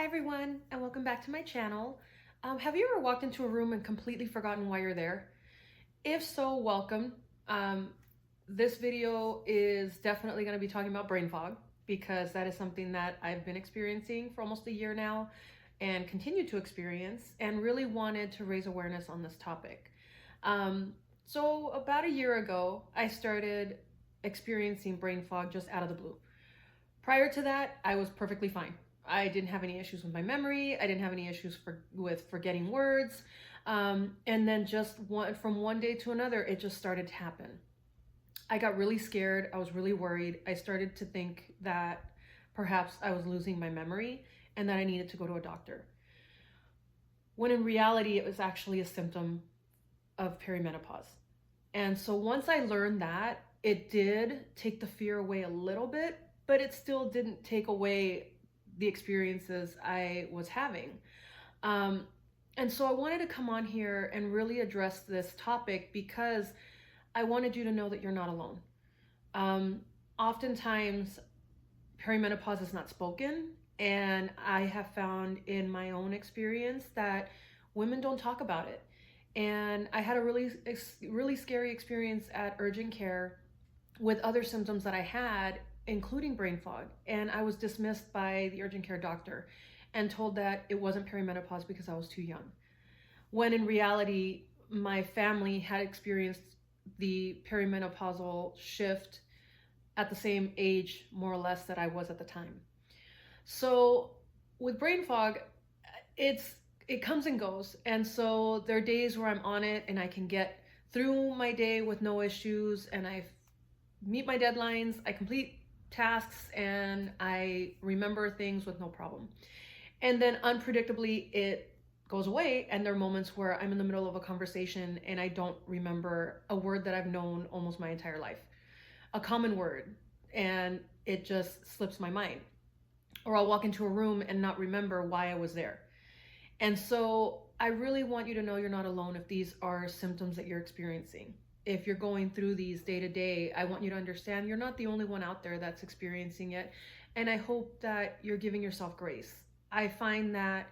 Hi everyone, and welcome back to my channel. Have you ever walked into a room and completely forgotten why you're there? If so, welcome. Um, this video is definitely going to be talking about brain fog because that is something that I've been experiencing for almost a year now and continue to experience, and really wanted to raise awareness on this topic. So about a year ago, I started experiencing brain fog just out of the blue. Prior to that, I was perfectly fine. I didn't have any issues with my memory. I didn't have any issues with forgetting words. And then from one day to another, it just started to happen. I got really scared. I was really worried. I started to think that perhaps I was losing my memory and that I needed to go to a doctor. When in reality, it was actually a symptom of perimenopause. And so once I learned that, it did take the fear away a little bit, but it still didn't take away the experiences I was having. And so I wanted to come on here and really address this topic because I wanted you to know that you're not alone. Oftentimes, perimenopause is not spoken, and I have found in my own experience that women don't talk about it. And I had a really scary experience at urgent care with other symptoms that I had, including brain fog. And I was dismissed by the urgent care doctor and told that it wasn't perimenopause because I was too young. When in reality, my family had experienced the perimenopausal shift at the same age, more or less, that I was at the time. So with brain fog, it comes and goes. And so there are days where I'm on it and I can get through my day with no issues, and I meet my deadlines, I complete tasks, and I remember things with no problem. And then unpredictably, it goes away, and there are moments where I'm in the middle of a conversation and I don't remember a word that I've known almost my entire life, a common word, and it just slips my mind. Or I'll walk into a room and not remember why I was there. And so I really want you to know you're not alone if these are symptoms that you're experiencing. If you're going through these day to day, I want you to understand you're not the only one out there that's experiencing it. And I hope that you're giving yourself grace. I find that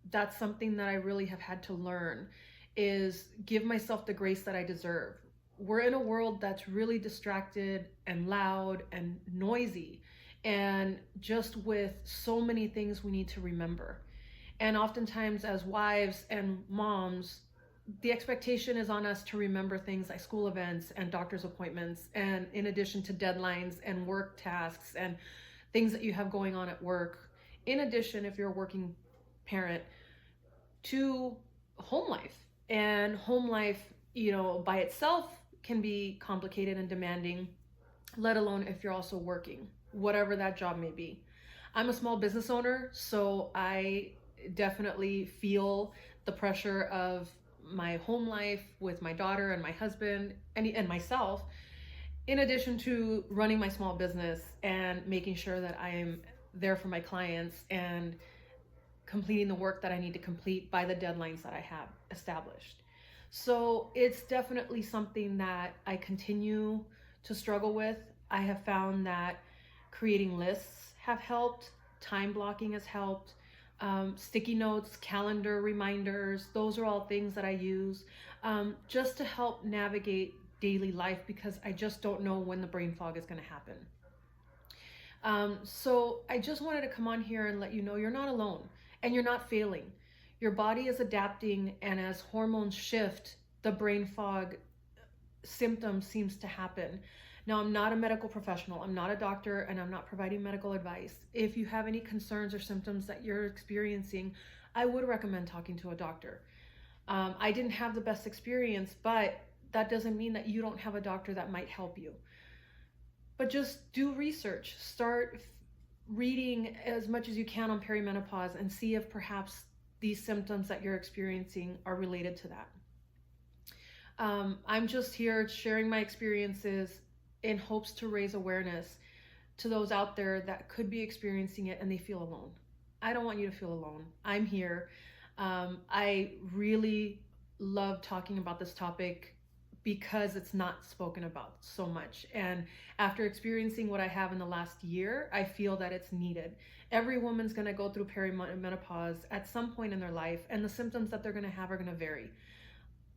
that's something that I really have had to learn, is give myself the grace that I deserve. We're in a world that's really distracted and loud and noisy, and just with so many things we need to remember. And oftentimes, as wives and moms, the expectation is on us to remember things like school events and doctor's appointments, and in addition to deadlines and work tasks and things that you have going on at work. In addition, if you're a working parent, to home life. And home life, by itself can be complicated and demanding, let alone if you're also working, whatever that job may be. I'm a small business owner, so I definitely feel the pressure of my home life with my daughter and my husband and myself, in addition to running my small business and making sure that I am there for my clients and completing the work that I need to complete by the deadlines that I have established. So it's definitely something that I continue to struggle with. I have found that creating lists have helped, time blocking has helped, sticky notes, calendar reminders, those are all things that I use just to help navigate daily life, because I just don't know when the brain fog is going to happen. So I just wanted to come on here and let you know you're not alone and you're not failing. Your body is adapting, and as hormones shift, the brain fog symptom seems to happen. Now, I'm not a medical professional, I'm not a doctor, and I'm not providing medical advice. If you have any concerns or symptoms that you're experiencing, I would recommend talking to a doctor. I didn't have the best experience, but that doesn't mean that you don't have a doctor that might help you. But just do research, start reading as much as you can on perimenopause, and see if perhaps these symptoms that you're experiencing are related to that. I'm just here sharing my experiences in hopes to raise awareness to those out there that could be experiencing it and they feel alone. I don't want you to feel alone. I'm here. I really love talking about this topic because it's not spoken about so much. And after experiencing what I have in the last year, I feel that it's needed. Every woman's going to go through perimenopause at some point in their life, and the symptoms that they're going to have are going to vary.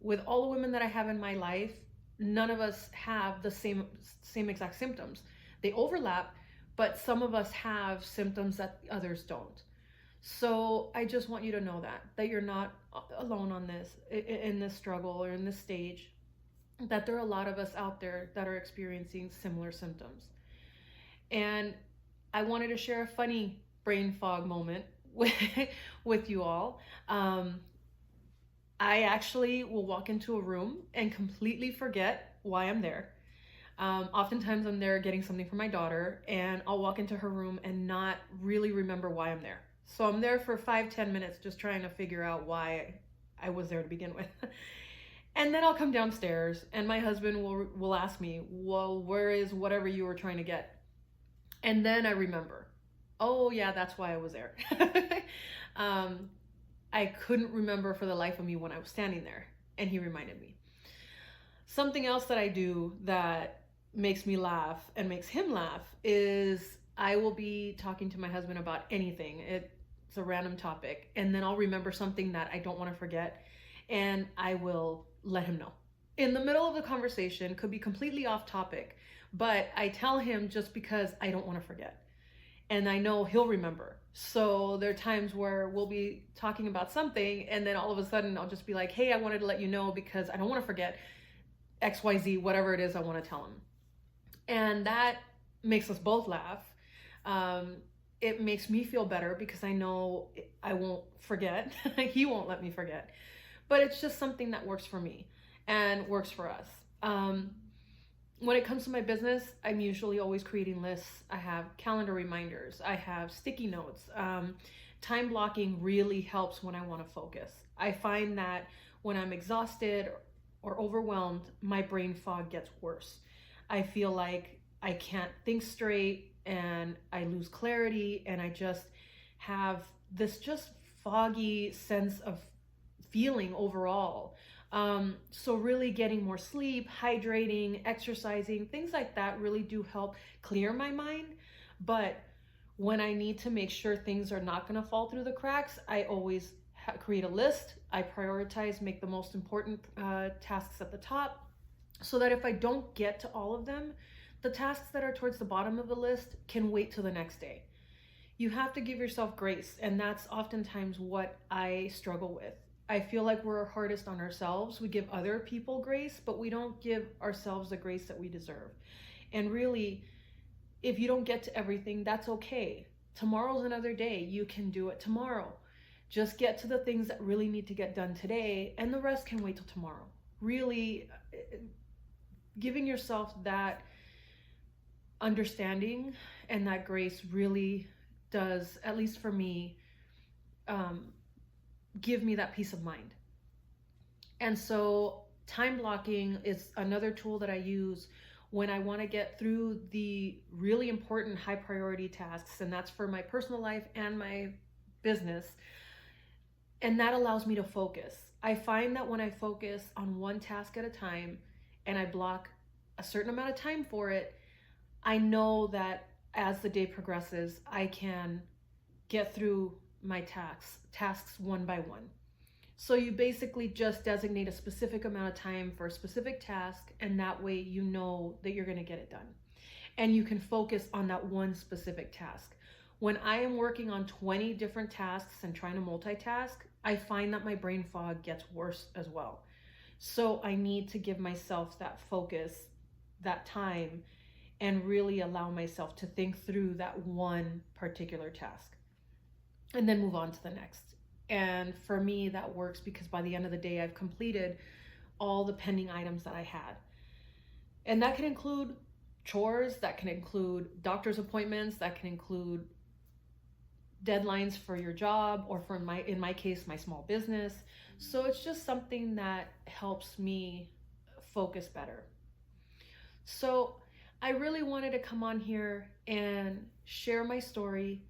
With all the women that I have in my life, none of us have the same exact symptoms. They overlap, but some of us have symptoms that others don't. So I just want you to know that you're not alone on this, in this struggle or in this stage, that there are a lot of us out there that are experiencing similar symptoms. And I wanted to share a funny brain fog moment with, with you all. I actually will walk into a room and completely forget why I'm there. Oftentimes I'm there getting something for my daughter, and I'll walk into her room and not really remember why I'm there. So I'm there for 5-10 minutes just trying to figure out why I was there to begin with. And then I'll come downstairs and my husband will ask me, well, where is whatever you were trying to get? And then I remember, oh yeah, that's why I was there. I couldn't remember for the life of me when I was standing there, and he reminded me. Something else that I do that makes me laugh and makes him laugh is I will be talking to my husband about anything. It's a random topic, and then I'll remember something that I don't want to forget, and I will let him know. In the middle of the conversation, could be completely off topic, but I tell him just because I don't want to forget. And I know he'll remember. So there are times where we'll be talking about something, and then all of a sudden I'll just be like, hey, I wanted to let you know because I don't want to forget XYZ, whatever it is I want to tell him. And that makes us both laugh. It makes me feel better because I know I won't forget. He won't let me forget. But it's just something that works for me and works for us. When it comes to my business, I'm usually always creating lists. I have calendar reminders. I have sticky notes. Time blocking really helps when I want to focus. I find that when I'm exhausted or overwhelmed, my brain fog gets worse. I feel like I can't think straight and I lose clarity, and I just have this just foggy sense of feeling overall. So really getting more sleep, hydrating, exercising, things like that really do help clear my mind. But when I need to make sure things are not going to fall through the cracks, I always create a list. I prioritize, make the most important tasks at the top, so that if I don't get to all of them, the tasks that are towards the bottom of the list can wait till the next day. You have to give yourself grace, and that's oftentimes what I struggle with. I feel like we're hardest on ourselves. We give other people grace, but we don't give ourselves the grace that we deserve. And really, if you don't get to everything, that's okay. Tomorrow's another day. You can do it tomorrow. Just get to the things that really need to get done today, and the rest can wait till tomorrow. Really, giving yourself that understanding and that grace really does, at least for me, give me that peace of mind. And so time blocking is another tool that I use when I want to get through the really important high priority tasks, and that's for my personal life and my business. And that allows me to focus. I find that when I focus on one task at a time and I block a certain amount of time for it, I know that as the day progresses, I can get through my tasks one by one. So you basically just designate a specific amount of time for a specific task, and that way you know that you're going to get it done. And you can focus on that one specific task. When I am working on 20 different tasks and trying to multitask, I find that my brain fog gets worse as well. So I need to give myself that focus, that time, and really allow myself to think through that one particular task and then move on to the next. And for me, that works because by the end of the day, I've completed all the pending items that I had. And that can include chores, that can include doctor's appointments, that can include deadlines for your job, or for in my case, my small business. So it's just something that helps me focus better. So I really wanted to come on here and share my story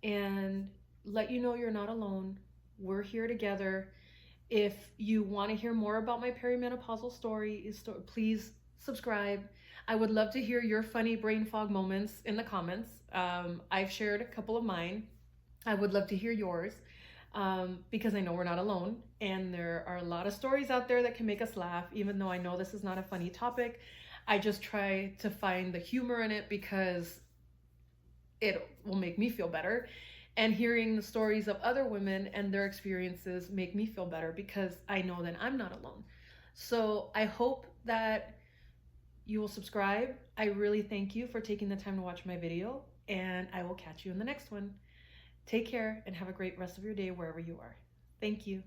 and let you know you're not alone. We're here together. If you want to hear more about my perimenopausal story, please subscribe. I would love to hear your funny brain fog moments in the comments. I've shared a couple of mine. I would love to hear yours, because I know we're not alone. And there are a lot of stories out there that can make us laugh, even though I know this is not a funny topic. I just try to find the humor in it because it will make me feel better. And hearing the stories of other women and their experiences make me feel better because I know that I'm not alone. So I hope that you will subscribe. I really thank you for taking the time to watch my video, and I will catch you in the next one. Take care and have a great rest of your day wherever you are. Thank you.